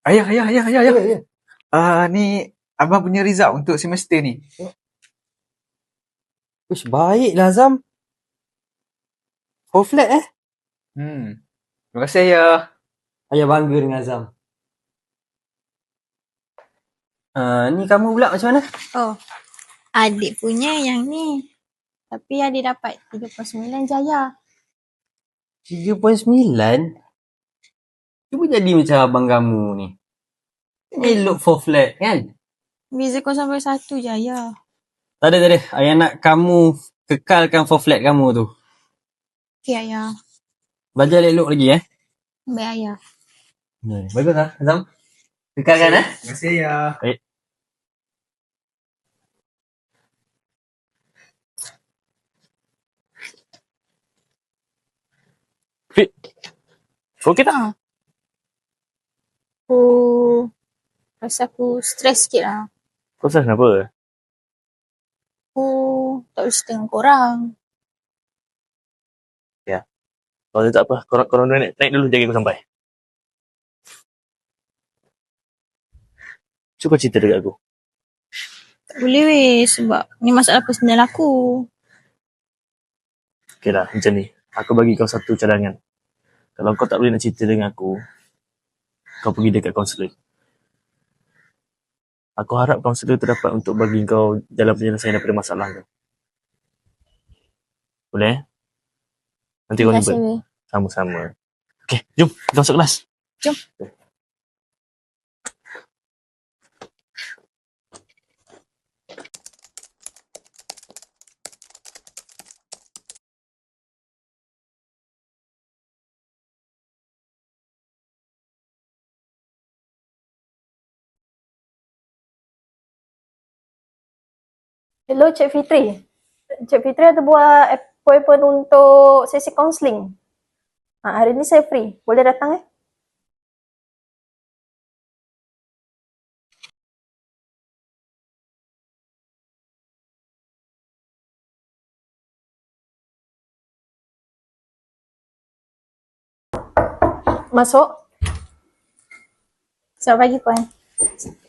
Ayah, ayah, ayah, ayah, ayah. Ya. Ni abang punya result untuk semester ni. Uish, baiklah Azam. 4 flat Terima kasih ayah. Ayah bangga dengan Azam. Ni kamu pula macam mana? Oh, adik punya yang ni. Tapi adik dapat 3.9 jaya. 3.9? Cuba jadi macam abang kamu ni. Elok 4 flat kan? Beza 0.1 jaya. Tak ada. Ayah nak kamu kekalkan 4 flat kamu tu. Okey ayah. Belajar elok lagi Baik ayah. Bagus lah Azam. Kekalkan Terima kasih ayah. Baik. Fit. Okey tak? Aku rasa aku stres sikit lah. Kau rasa kenapa? Aku tak boleh cerita dengan korang. Kalau tak apa, korang naik dulu jaga aku sampai. Cuba cerita dekat aku. Tak boleh weh sebab ni masalah personal aku. Okey lah, macam ni. Aku bagi kau satu cadangan. Kalau kau tak boleh nak cerita dengan aku, kau pergi dekat kaunselor. Aku harap kaunselor tu dapat untuk bagi kau jalan penyelesaian daripada masalah kau. Boleh? Nanti kau Terima jumpa. kasih weh. Sama-sama. Okey, jom. Kita masuk kelas. Jom. Hello Cik Fitri. Cik Fitri ada buat appointment untuk sesi kaunseling. Hari ni saya free. Boleh datang Masuk. Selamat pagi puan.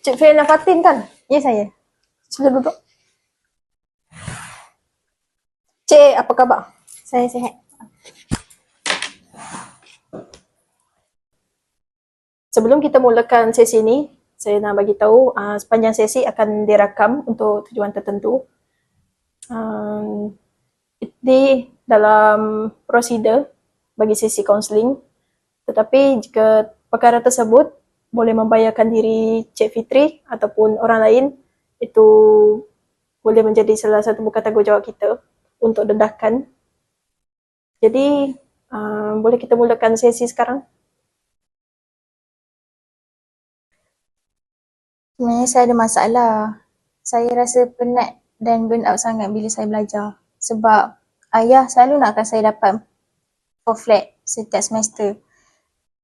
Cik Fiana Fatin kan? Ya saya. Sila duduk. Cik, apa khabar? Saya sihat. Sebelum kita mulakan sesi ni, saya nak bagi tahu sepanjang sesi akan dirakam untuk tujuan tertentu. Ini dalam prosedur bagi sesi kaunseling. Tetapi jika perkara tersebut boleh membahayakan diri Cik Fitri ataupun orang lain, itu boleh menjadi salah satu bukan tanggungjawab kita untuk dedahkan. Jadi, boleh kita mulakan sesi sekarang? Sebenarnya saya ada masalah. Saya rasa penat dan burn out sangat bila saya belajar. Sebab ayah selalu nakkan saya dapat 4 flat setiap semester.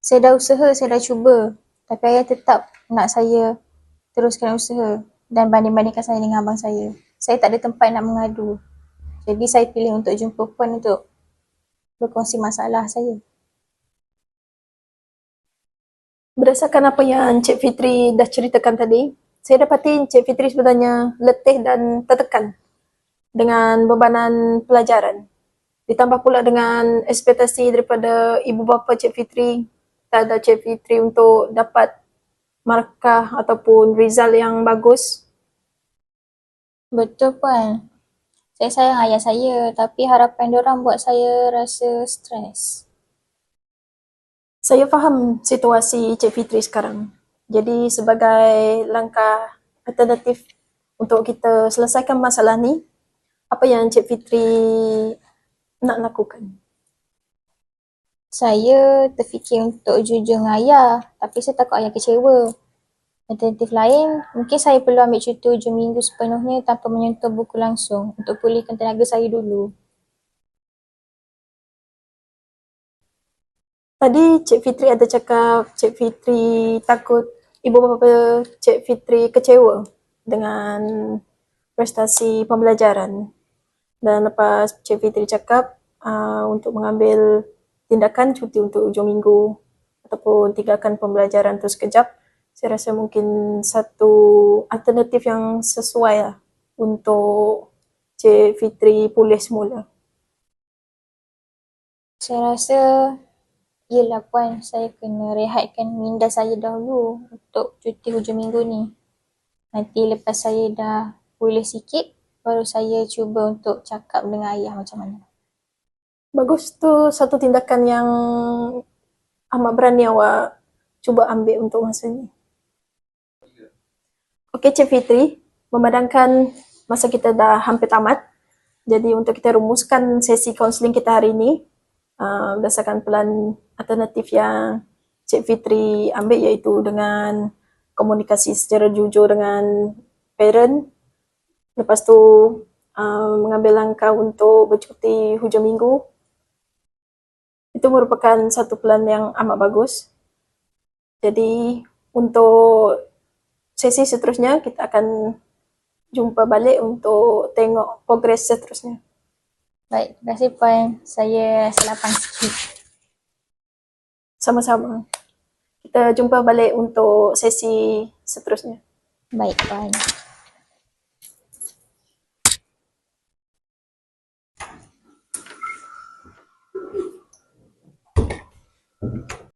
Saya dah usaha, saya dah cuba. Tapi ayah tetap nak saya teruskan usaha dan banding-bandingkan saya dengan abang saya. Saya tak ada tempat nak mengadu. Jadi saya pilih untuk jumpa puan untuk berkongsi masalah saya. Berdasarkan apa yang Cik Fitri dah ceritakan tadi, saya dapati Cik Fitri sebenarnya letih dan tertekan dengan bebanan pelajaran. Ditambah pula dengan ekspektasi daripada ibu bapa Cik Fitri terhadap Cik Fitri untuk dapat markah ataupun result yang bagus. Betul puan. Saya sayang ayah saya tapi harapan diorang buat saya rasa stres. Saya faham situasi Cik Fitri sekarang. Jadi sebagai langkah alternatif untuk kita selesaikan masalah ni, apa yang Cik Fitri nak lakukan? Saya terfikir untuk jujur dengan ayah tapi saya takut ayah kecewa. Alternatif lain, mungkin saya perlu ambil cuti hujung minggu sepenuhnya tanpa menyentuh buku langsung untuk pulihkan tenaga saya dulu. Tadi Cik Fitri ada cakap Cik Fitri takut ibu bapa Cik Fitri kecewa dengan prestasi pembelajaran. Dan lepas Cik Fitri cakap untuk mengambil tindakan cuti untuk hujung minggu ataupun tinggalkan pembelajaran tu sekejap, Saya rasa mungkin satu alternatif yang sesuai lah untuk Cik Fitri pulih semula. Saya rasa, yelah puan, saya kena rehatkan minda saya dahulu untuk cuti hujung minggu ni. Nanti lepas saya dah pulih sikit, baru saya cuba untuk cakap dengan ayah macam mana. Bagus, tu satu tindakan yang amat berani awak cuba ambil untuk masa ni. Okey Cik Fitri, memandangkan masa kita dah hampir tamat, jadi untuk kita rumuskan sesi kaunseling kita hari ini, berdasarkan plan alternatif yang Cik Fitri ambil iaitu dengan komunikasi secara jujur dengan parent, lepas tu mengambil langkah untuk bercuti hujung minggu. Itu merupakan satu plan yang amat bagus. Jadi untuk sesi seterusnya kita akan jumpa balik untuk tengok progres seterusnya. Baik, terima kasih puan. Saya selapang sikit. Sama-sama. Kita jumpa balik untuk sesi seterusnya. Baik puan.